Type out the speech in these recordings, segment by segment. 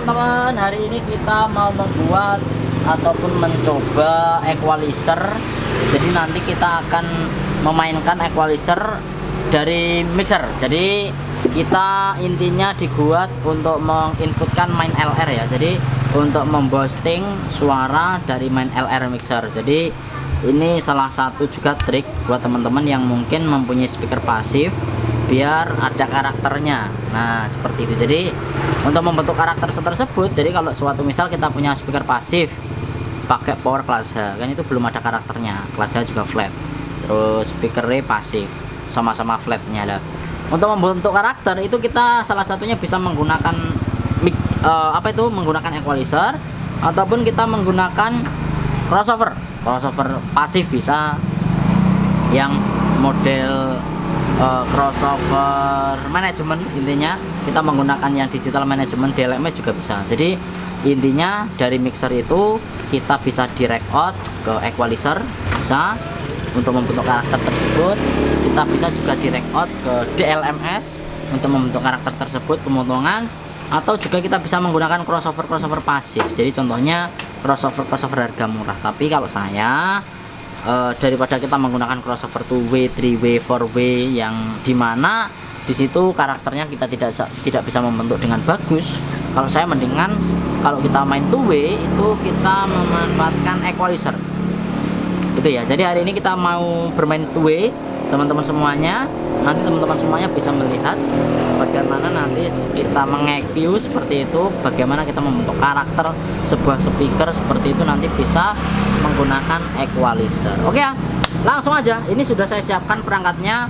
teman-teman, hari ini kita mau membuat ataupun mencoba equalizer. Jadi nanti kita akan memainkan equalizer dari mixer. Jadi kita intinya dibuat untuk menginputkan main LR ya. Jadi untuk memboosting suara dari main LR mixer. Jadi ini salah satu juga trik buat teman-teman yang mungkin mempunyai speaker pasif biar ada karakternya. Nah seperti itu. Jadi untuk membentuk karakter tersebut, jadi kalau suatu misal kita punya speaker pasif pakai power kelas H, kan itu belum ada karakternya. Kelas H juga flat, terus speakernya pasif, sama-sama flatnya lah. Untuk membentuk karakter itu kita salah satunya bisa menggunakan menggunakan equalizer, ataupun kita menggunakan crossover pasif bisa, yang model crossover manajemen. Intinya kita menggunakan yang digital manajemen DLM juga bisa. Jadi intinya dari mixer itu kita bisa direct out ke equalizer, bisa untuk membentuk karakter tersebut. Kita bisa juga direct out ke DLMS untuk membentuk karakter tersebut, pemotongan. Atau juga kita bisa menggunakan crossover pasif. Jadi contohnya crossover harga murah. Tapi kalau saya daripada kita menggunakan crossover 2way, 3way, 4way yang dimana di situ karakternya kita tidak bisa membentuk dengan bagus, kalau saya mendingan kalau kita main 2way itu kita memanfaatkan equalizer itu ya. Jadi hari ini kita mau bermain 2way teman-teman semuanya. Nanti teman-teman semuanya bisa melihat bagaimana nanti kita meng-EQ seperti itu, bagaimana kita membentuk karakter sebuah speaker seperti itu, nanti bisa menggunakan equalizer. Oke ya, langsung aja. Ini sudah saya siapkan perangkatnya.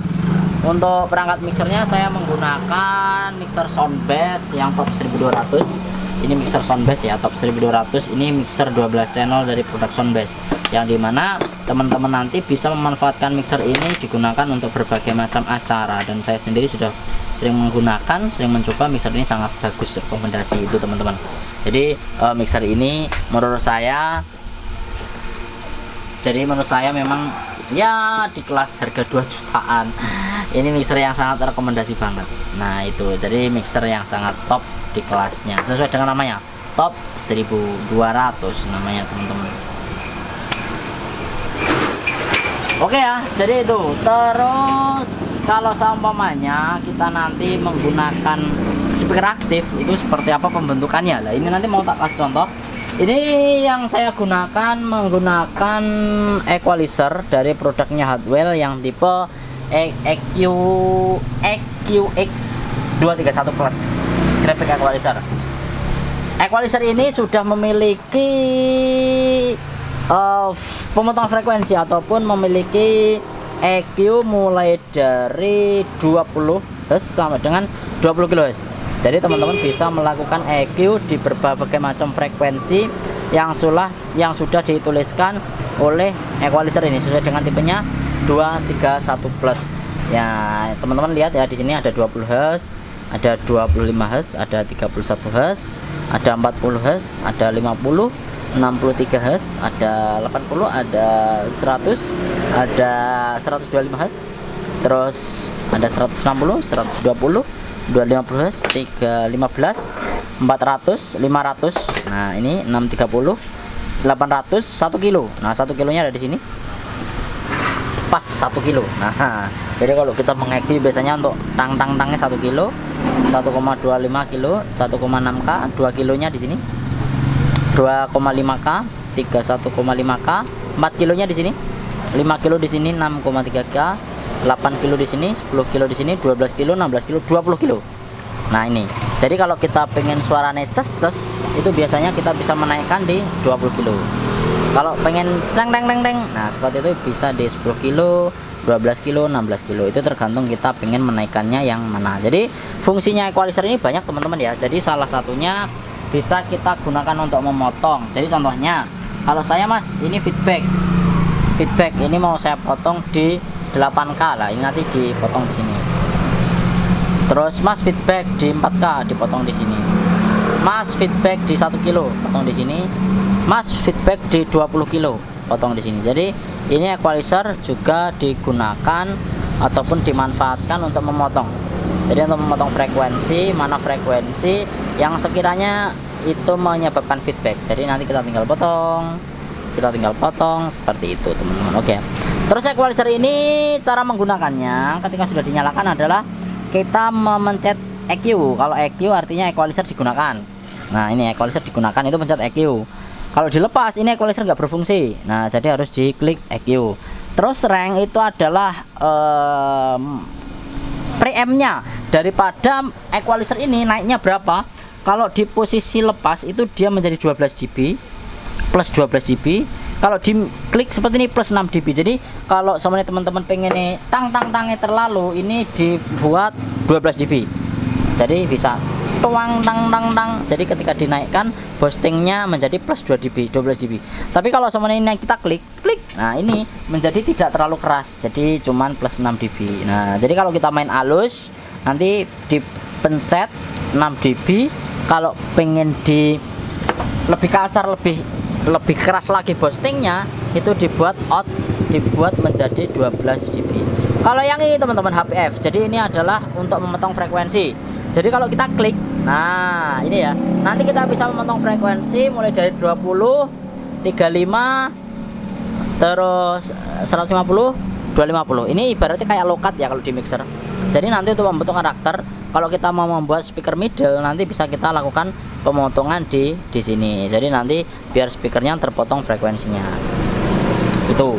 Untuk perangkat mixernya saya menggunakan mixer Soundbass yang top 1200. Ini mixer Soundbass ya, top 1200. Ini mixer 12 channel dari produk Soundbass, yang dimana teman-teman nanti bisa memanfaatkan mixer ini digunakan untuk berbagai macam acara. Dan saya sendiri sudah sering mencoba mixer ini, sangat bagus, rekomendasi itu teman-teman. Jadi mixer ini menurut saya memang ya di kelas harga 2 jutaan. Ini mixer yang sangat rekomendasi banget. Nah itu, jadi mixer yang sangat top di kelasnya, sesuai dengan namanya, top 1200 namanya teman-teman. Oke ya, jadi itu. Terus kalau seumpamanya kita nanti menggunakan speaker aktif, itu seperti apa pembentukannya lah. Ini nanti mau tak kasih contoh. Ini yang saya gunakan menggunakan equalizer dari produknya Hardwell yang tipe EQX 231 Plus graphic equalizer. Equalizer ini sudah memiliki pemotong frekuensi ataupun memiliki EQ mulai dari 20 Hz sampai dengan 20 kHz. Jadi teman-teman bisa melakukan EQ di berbagai macam frekuensi yang sudah dituliskan oleh equalizer ini sesuai dengan tipenya 231 Plus. Ya, teman-teman lihat ya, di sini ada 20 Hz, ada 25 Hz, ada 31 Hz, ada 40 Hz, ada 50, 63 Hz, ada 80, ada 100, ada 125 Hz, terus ada 160, 120, 250 Hz, 315, 400, 500. Nah, ini 630, 800, 1 kilo. Nah, 1 kilonya ada di sini. Pas 1 kilo. Nah, jadi kalau kita meng-EQ biasanya untuk tangnya 1 kilo, 1,25 kilo, 1,6K, 2 kilonya di sini. 2,5K, 31,5K, 4 kilonya di sini. 5 kilo di sini, 6,3K, 8 kilo di sini, 10 kilo di sini, 12 kilo, 16 kilo, 20 kilo. Nah, ini. Jadi kalau kita pengen suaranya ces itu biasanya kita bisa menaikkan di 20 kilo. Kalau pengen teng, nah seperti itu bisa di 10 kilo, 12 kilo, 16 kilo. Itu tergantung kita pengen menaikkannya yang mana. Jadi fungsinya equalizer ini banyak teman-teman ya. Jadi salah satunya bisa kita gunakan untuk memotong. Jadi contohnya kalau saya Mas, ini feedback ini mau saya potong di 8K lah. Ini nanti dipotong di sini. Terus Mas feedback di 4K dipotong di sini. Mas feedback di 1 kilo potong di sini. Mas feedback di 20 kilo potong di sini. Jadi ini equalizer juga digunakan ataupun dimanfaatkan untuk memotong. Jadi untuk memotong frekuensi, mana frekuensi yang sekiranya itu menyebabkan feedback. Jadi nanti kita tinggal potong seperti itu teman-teman. Oke. Terus equalizer ini cara menggunakannya ketika sudah dinyalakan adalah kita memencet EQ. Kalau EQ artinya equalizer digunakan. Nah ini equalizer digunakan, itu pencet EQ. Kalau dilepas ini equalizer nggak berfungsi. Nah jadi harus diklik EQ. Terus rank itu adalah preampnya daripada equalizer ini naiknya berapa. Kalau di posisi lepas itu dia menjadi 12 dB plus 12 dB. Kalau diklik seperti ini plus 6 dB. Jadi kalau semuanya teman-teman pengen nih tangnya terlalu, ini dibuat 12 dB. Jadi bisa tuang tang. Jadi ketika dinaikkan boostingnya menjadi plus 2 dB 12 dB. Tapi kalau semuanya ini kita klik, nah ini menjadi tidak terlalu keras, jadi cuman plus 6 dB. Nah jadi kalau kita main halus nanti dipencet 6 dB. Kalau pengen di lebih kasar, lebih keras lagi boostingnya, itu dibuat menjadi 12 dB. Kalau yang ini teman-teman HPF, jadi ini adalah untuk memotong frekuensi. Jadi kalau kita klik, nah ini ya, nanti kita bisa memotong frekuensi mulai dari 20, 35, terus 150, 250. Ini ibaratnya kayak low cut ya kalau di mixer. Jadi nanti untuk membentuk karakter, kalau kita mau membuat speaker middle, nanti bisa kita lakukan pemotongan di sini. Jadi nanti biar speakernya terpotong frekuensinya. Itu.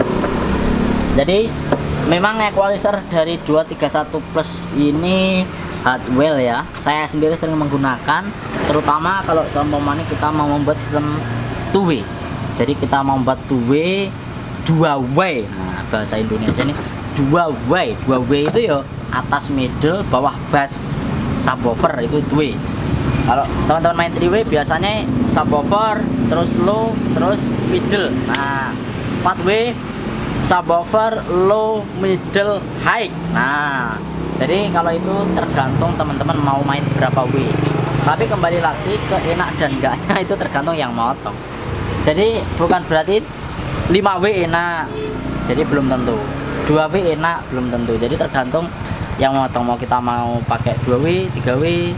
Jadi memang equalizer dari 231 plus ini Hardwell ya. Saya sendiri sering menggunakan, terutama kalau seumpamanya kita mau membuat sistem 2W. Jadi kita mau membuat 2W, 2way. Nah, bahasa Indonesia ini 2way. 2way itu ya atas middle, bawah bass, subwoofer, itu 2way. Kalau teman-teman main 3way biasanya subwoofer, terus low, terus middle. Nah, 4way subwoofer, low, middle, high. Nah, jadi kalau itu tergantung teman-teman mau main berapa W. Tapi kembali lagi ke enak dan enggaknya itu tergantung yang motong. Jadi bukan berarti 5W enak, jadi belum tentu. 2W enak, belum tentu. Jadi tergantung yang motong, mau kita mau pakai 2W, 3W,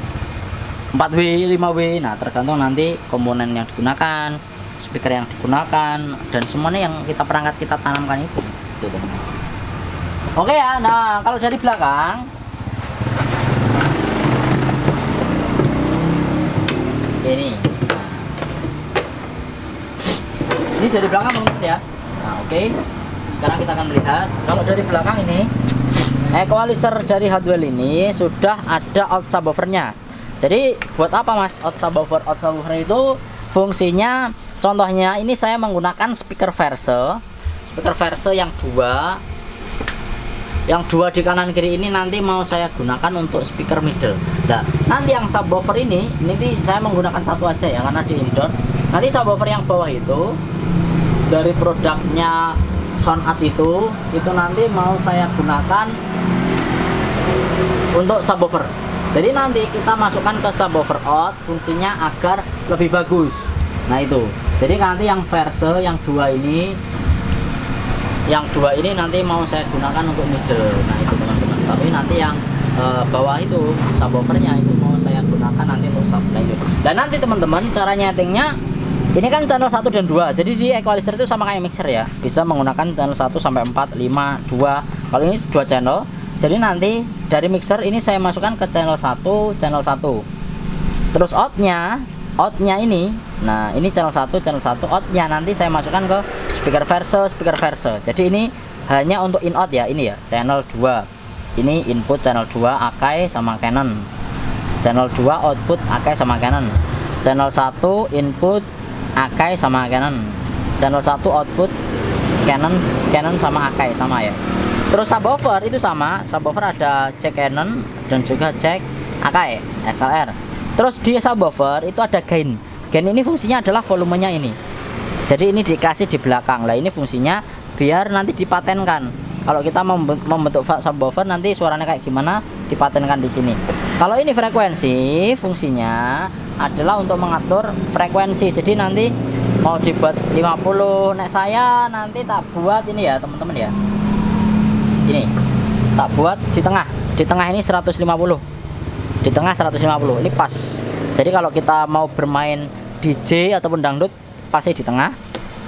4W, 5W. Nah tergantung nanti komponen yang digunakan, speaker yang digunakan, dan semuanya yang kita perangkat kita tanamkan itu. Oke ya. Nah kalau dari belakang ini dari belakang teman-teman ya. Nah oke, sekarang kita akan melihat kalau dari belakang ini equalizer dari Hardwell ini sudah ada out subwoofernya. Jadi buat apa mas out subwoofer? Out subwoofer itu fungsinya, contohnya ini saya menggunakan speaker verse yang dua di kanan kiri ini nanti mau saya gunakan untuk speaker middle. Nah nanti yang subwoofer ini saya menggunakan satu aja ya karena di indoor. Nanti subwoofer yang bawah itu dari produknya Soundart itu nanti mau saya gunakan untuk subwoofer. Jadi nanti kita masukkan ke subwoofer out, fungsinya agar lebih bagus. Nah itu, jadi nanti yang verse yang dua ini nanti mau saya gunakan untuk middle. Nah itu teman-teman. Tapi nanti yang bawah itu subwoofernya itu mau saya gunakan nanti untuk sub. Nah itu. Dan nanti teman-teman cara nyetingnya ini kan channel 1 dan 2. Jadi di equalizer itu sama kayak mixer ya. Bisa menggunakan channel 1 sampai 4, 5, 2. Kalau ini 2 channel. Jadi nanti dari mixer ini saya masukkan ke channel 1, channel 1. Terus outnya ini. Nah, ini channel 1, outnya nanti saya masukkan ke speaker verse. Jadi ini hanya untuk in out ya, ini ya, channel 2. Ini input channel 2 Akai sama Canon. Channel 2 output Akai sama Canon. Channel 1 input Akai sama Canon. Channel 1 output Canon sama Akai sama ya. Terus subwoofer itu sama, subwoofer ada jack Canon dan juga jack Akai XLR. Terus di subwoofer itu ada gain. Gain ini fungsinya adalah volumenya ini. Jadi ini dikasih di belakang. Lah ini fungsinya biar nanti dipatenkan. Kalau kita membentuk subwoofer nanti suaranya kayak gimana dipatenkan di sini. Kalau ini frekuensi, fungsinya adalah untuk mengatur frekuensi. Jadi nanti mau dibuat 50, nek saya nanti tak buat ini ya teman-teman ya. Ini tak buat di tengah ini 150. Di tengah 150. Ini pas. Jadi kalau kita mau bermain DJ ataupun dangdut pasti di tengah.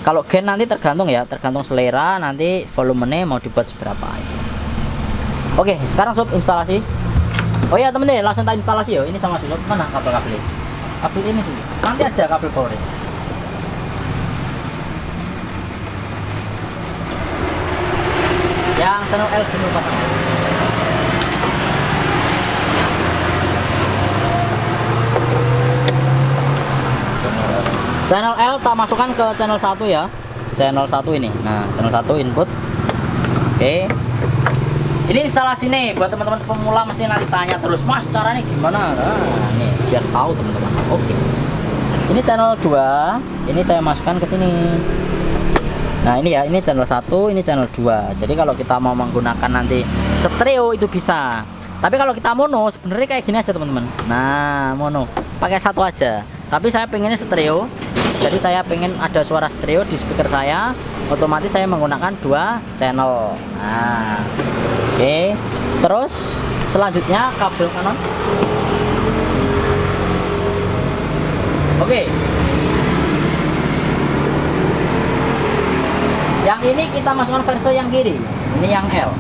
Kalau gen nanti tergantung ya, tergantung selera, nanti volumenya mau dibuat seberapa. Oke, sekarang sob instalasi. Oh ya temen-temen, langsung tak instalasi yo. Ini sama sob, mana kabel-kabelnya? Kabel ini dulu. Nanti aja kabel power. Yang channel L dulu pasang. Channel L tak masukkan ke channel 1 ya. Channel 1 ini. Nah, channel 1 input. Oke. Ini instalasi nih buat teman-teman pemula mesti nanti tanya terus, "Mas, caranya gimana?" Nah, nih biar tahu teman-teman. Oke. Ini channel 2, ini saya masukkan ke sini. Nah, ini ya, ini channel 1, ini channel 2. Jadi kalau kita mau menggunakan nanti stereo itu bisa. Tapi kalau kita mono sebenarnya kayak gini aja teman-teman. Nah, mono. Pakai satu aja. Tapi saya pengennya stereo. Jadi saya pengen ada suara stereo di speaker saya, otomatis saya menggunakan 2 channel. Nah, oke. Terus selanjutnya kabel kanan. Oke. Yang ini kita masukkan versi yang kiri. Ini yang L.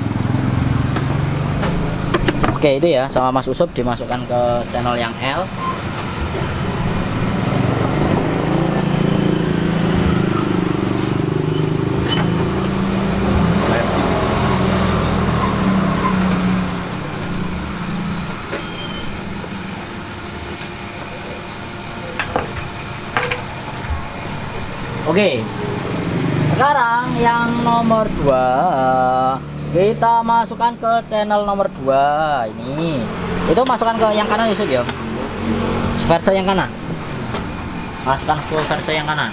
Oke, itu ya sama Mas Usup dimasukkan ke channel yang L. Oke, sekarang yang nomor 2 kita masukkan ke channel nomor 2 ini. Itu masukkan ke yang kanan Yusuf ya. Versi yang kanan. Masukkan full versi yang kanan.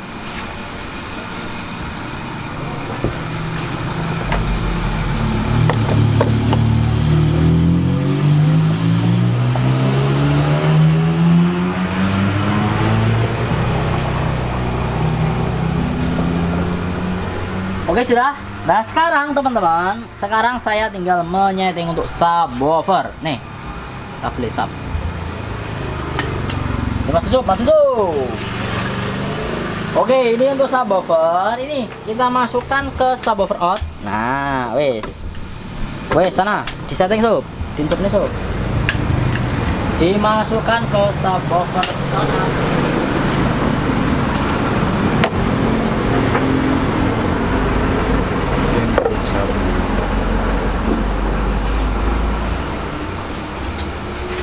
Oke sudah. Nah sekarang teman-teman, sekarang saya tinggal menyeting untuk subwoofer. Nih, kita beli sub. Masuk. Oke, ini untuk subwoofer. Ini kita masukkan ke subwoofer out. Nah, wes sana disetting sob, diintip nih sob. Dimasukkan ke subwoofer sana.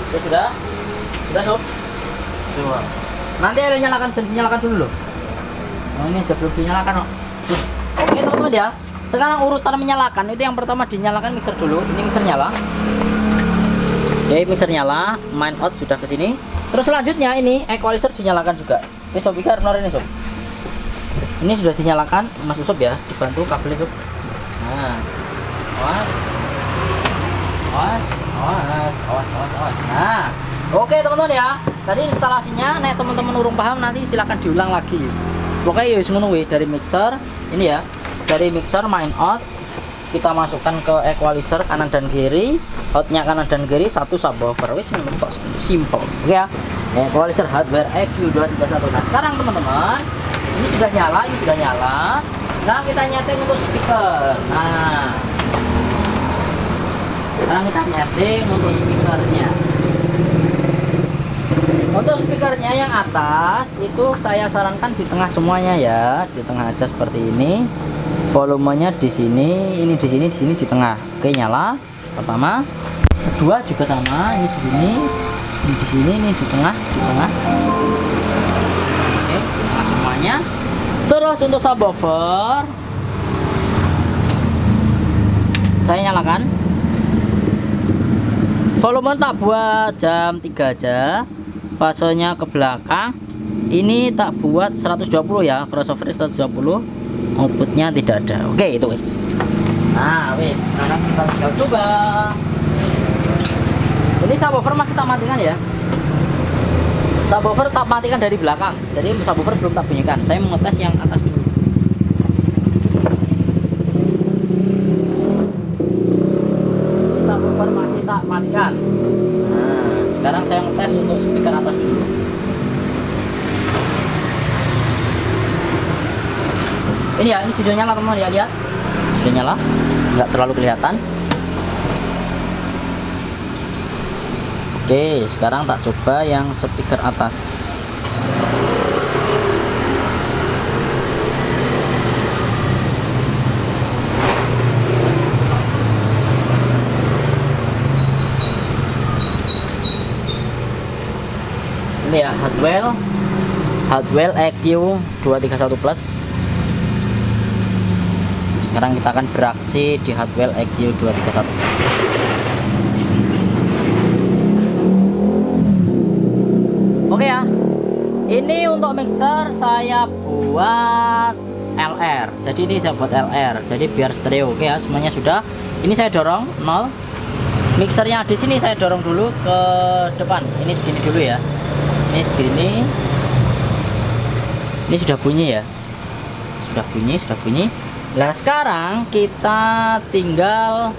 Oke, sudah sob. Coba. Nanti ada nyalakan, jangan dinyalakan dulu loh. Oh, ini aja belum dinyalakan kok. Oke teman-teman ya. Sekarang urutan menyalakan itu yang pertama dinyalakan mixer dulu. Ini mixer nyala. Oke, mixer nyala, main out sudah ke sini. Terus selanjutnya ini equalizer dinyalakan juga. Oke sob, ikan ini sob. Ini sudah dinyalakan, Mas Usob ya, dibantu kabelnya sob. Nah, awas. Nah, oke teman-teman ya. Tadi instalasinya, nek teman-teman urung paham nanti silahkan diulang lagi. Pokoknya ya semua dari mixer ini ya, dari mixer main out kita masukkan ke equalizer kanan dan kiri, outnya kanan dan kiri, satu subwoofer. Wis mentok simple. Oke ya. Equalizer hardware EQ231. Nah, sekarang teman-teman, ini sudah nyala. Sekarang kita nyeting untuk speaker. Nah, sekarang kita nyeting untuk speakernya. Untuk speakernya yang atas itu saya sarankan di tengah semuanya ya, di tengah aja seperti ini. Volumenya di sini, ini di sini, di tengah. Oke, nyala. Pertama, kedua juga sama, ini di sini, ini di sini, ini di tengah. Oke, di tengah semuanya. Terus untuk subwoofer saya nyalakan. Volume tak buat jam 3 aja. Fasenya ke belakang. Ini tak buat 120 ya, crossover 120. Outputnya tidak ada. Oke, itu wis. Nah, wis. Sekarang kita tinggal coba. Ini subwoofer masih tak matikan ya. Subwoofer tak matikan dari belakang. Jadi subwoofer belum tak bunyikan. Saya mau ngetes yang atas dulu. Ini subwoofer masih tak matikan. Nah, sekarang saya ngetes untuk speaker atas dulu. Ini ya, ini sudah nyala teman-teman ya, lihat. Sudah nyala, nggak terlalu kelihatan. Oke, sekarang tak coba yang speaker atas. Ini ya, Hardwell EQ 231 Plus. Sekarang kita akan beraksi di Hardwell EQ 231. Oke ya, ini untuk mixer saya buat LR. Jadi ini saya buat LR, jadi biar stereo. Oke ya, semuanya sudah. Ini saya dorong 0. Mixernya di sini saya dorong dulu ke depan. Ini segini dulu ya. Ini segini. Ini sudah bunyi ya, sudah bunyi. Nah sekarang kita tinggal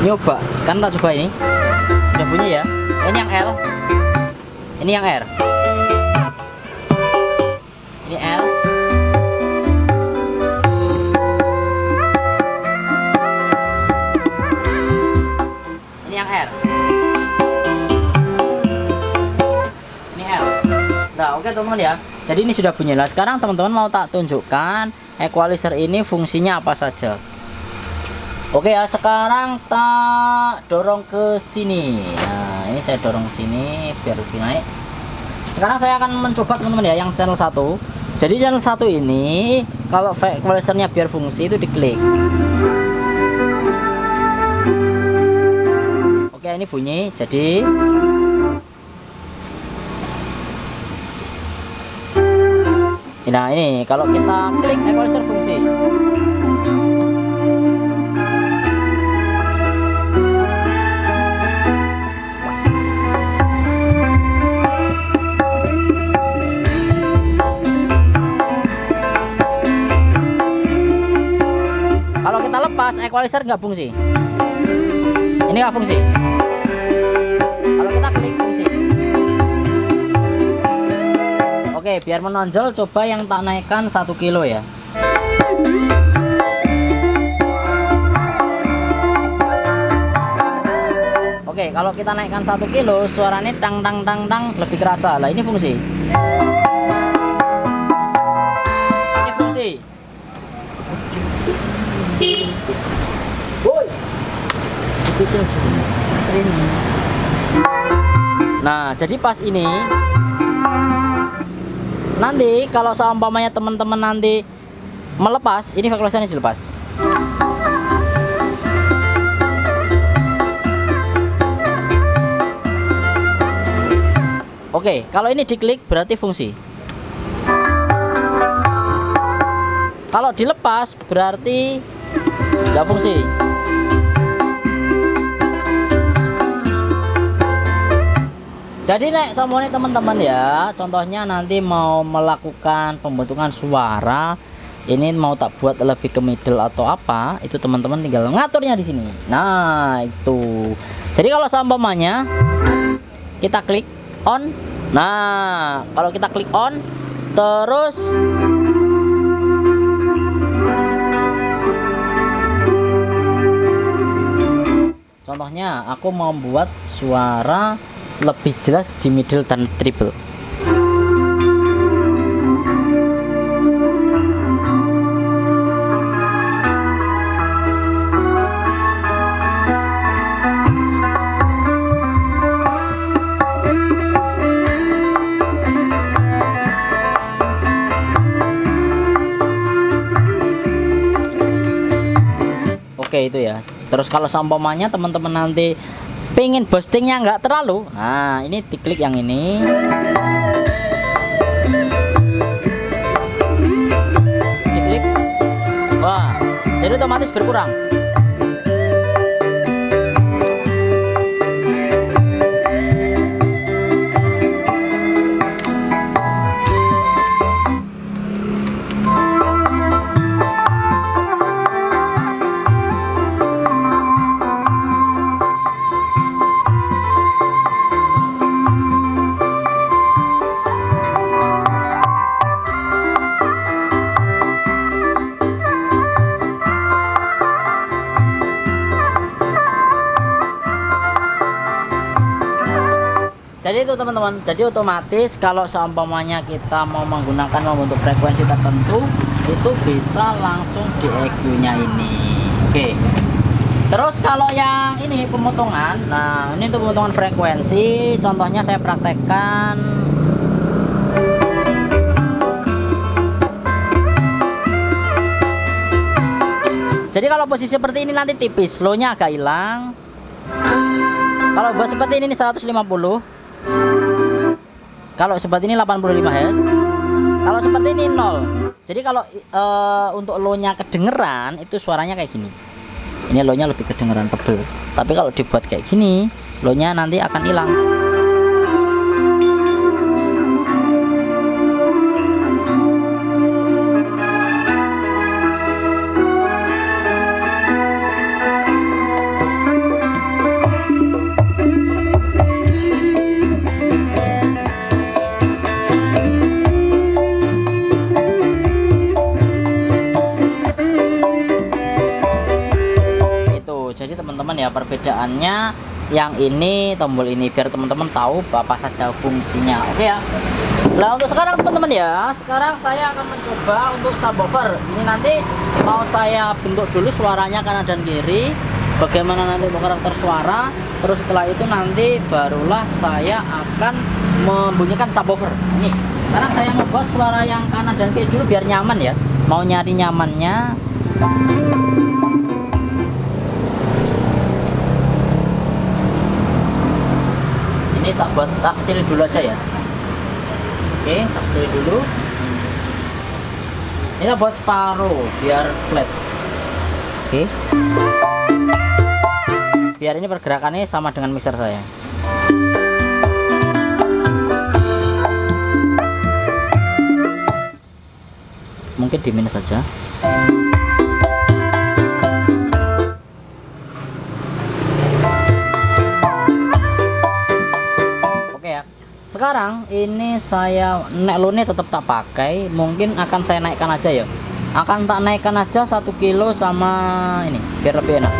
nyoba. Sekarang kita coba, ini sudah bunyi ya. Ini yang L, ini yang R, ini L, ini yang R. Nah, oke teman-teman ya. Jadi ini sudah bunyi. Lah sekarang teman-teman mau tak tunjukkan equalizer ini fungsinya apa saja. Oke ya, sekarang tak dorong ke sini. Nah, ini saya dorong ke sini biar lebih naik. Sekarang saya akan mencoba teman-teman ya yang channel 1. Jadi channel 1 ini kalau equalizernya biar fungsi itu diklik. Oke, ini bunyi. Jadi nah ini kalau kita klik equalizer fungsi. Kalau kita lepas equalizer nggak fungsi. Ini nggak fungsi. Kalau kita klik fungsi. Oke, biar menonjol coba yang tak naikkan 1 kilo ya. Oke, kalau kita naikkan 1 kilo suaranya tang tang tang tang lebih kerasa. Lah ini fungsi. Ini fungsi. Woi. Nah, jadi pas ini nanti kalau seumpamanya teman-teman nanti melepas, ini equalizernya dilepas. Oke, kalau ini diklik berarti fungsi. Kalau dilepas berarti nggak fungsi. Jadi nek semuanya teman-teman ya, contohnya nanti mau melakukan pembentukan suara, ini mau tak buat lebih ke middle atau apa, itu teman-teman tinggal ngaturnya di sini. Nah itu. Jadi kalau seumpamanya kita klik on, nah kalau kita klik on, terus contohnya aku mau buat suara lebih jelas di middle dan treble. Oke itu ya. Terus kalau seumpamanya teman-teman nanti pengen boostingnya nggak terlalu, nah ini diklik yang ini, diklik, wah jadi otomatis berkurang. Jadi itu teman-teman, jadi otomatis kalau seumpamanya kita mau menggunakan membentuk frekuensi tertentu, itu bisa langsung di EQ-nya ini. Oke. Terus kalau yang ini pemotongan, nah ini untuk pemotongan frekuensi, contohnya saya praktekkan. Jadi kalau posisi seperti ini nanti tipis, low-nya agak hilang. Kalau buat seperti ini 150. Kalau seperti ini 85 Hz. Kalau seperti ini 0. Jadi kalau untuk low-nya kedengeran itu suaranya kayak gini. Ini low-nya lebih kedengeran tebel. Tapi kalau dibuat kayak gini, low-nya nanti akan hilang. Jadi teman-teman ya, perbedaannya yang ini tombol ini biar teman-teman tahu apa saja fungsinya. Oke ya. Nah untuk sekarang teman-teman ya, sekarang saya akan mencoba untuk subwoofer. Ini nanti mau saya bentuk dulu suaranya kanan dan kiri, bagaimana nanti untuk karakter suara. Terus setelah itu nanti barulah saya akan membunyikan subwoofer. Ini sekarang saya membuat suara yang kanan dan kiri dulu biar nyaman ya. Mau nyari nyamannya. Ini tak kecilin dulu aja ya. Oke, tak kecilin dulu. Ini kita buat separuh biar flat. Oke. Biar ini pergerakannya sama dengan mixer saya. Mungkin di minus saja. Sekarang ini saya low-nya tetap tak pakai, mungkin akan saya naikkan aja ya. Akan tak naikkan aja 1 kilo sama ini biar lebih enak.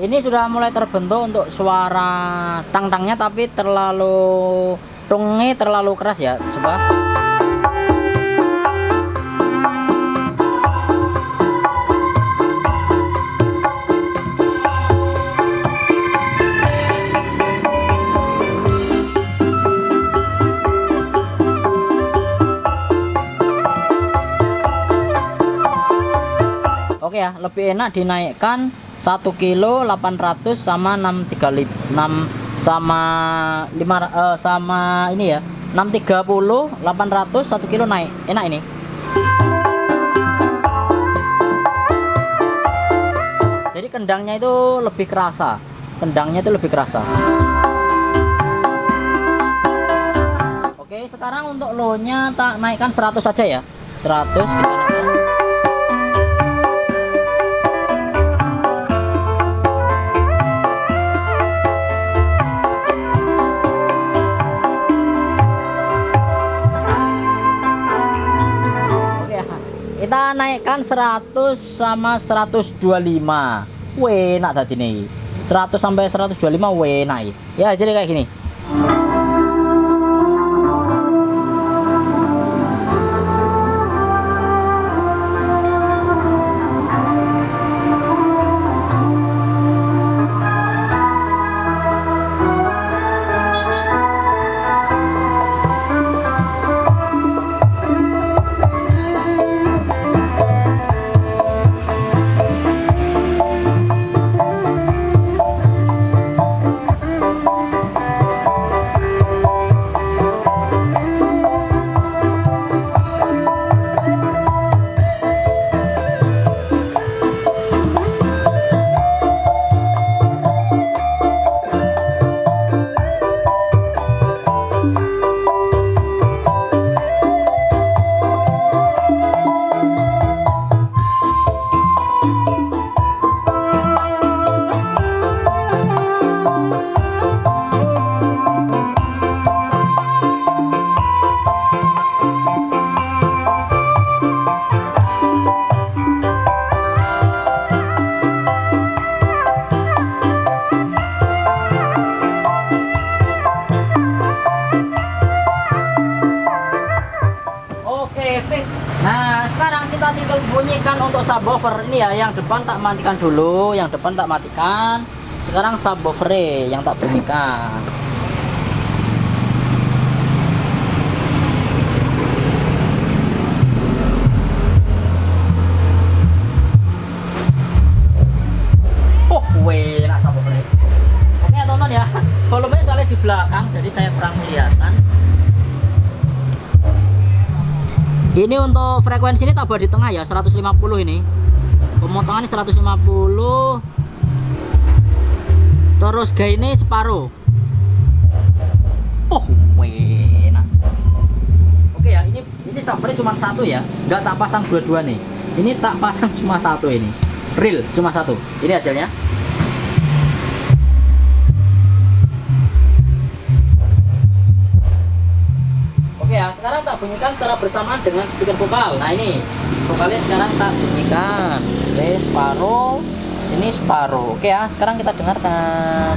Ini sudah mulai terbentuk untuk suara tang-tangnya, tapi terlalu tungnya terlalu keras ya, coba. Oke ya, lebih enak dinaikkan 1 kilo 800 sama 635 sama 5 sama ini ya 630 800 1 kilo naik, enak ini. Jadi kendangnya itu lebih kerasa, Oke, sekarang untuk low-nya tak naikkan 100 saja ya, 100 kita naikkan. Kita naikkan 100 sama 125. Enak tadi nih. 100 sampai 125 enak. Ya, jadi kayak gini. kita tinggal bunyikan untuk subwoofer ini ya. Yang depan tak matikan dulu, yang depan tak matikan. Sekarang subwoofer yang tak bunyikan. Enak subwoofer. Oke ya tonton ya, volumenya soalnya di belakang, jadi saya kurang kelihatan. Ini untuk frekuensi ini tak buat di tengah ya, 150 ini. Pemotongannya 150. Terus gainnya separuh. Enak. Oke ya, ini subwoofernya cuma satu ya, nggak tak pasang dua-dua nih. Ini tak pasang cuma satu ini. Real cuma satu. Ini hasilnya. Oke ya, sekarang tak bunyikan secara bersamaan dengan speaker vokal. Nah ini vokalnya sekarang tak bunyikan. Oke, separuh. Ini separuh. Oke ya, sekarang kita dengarkan.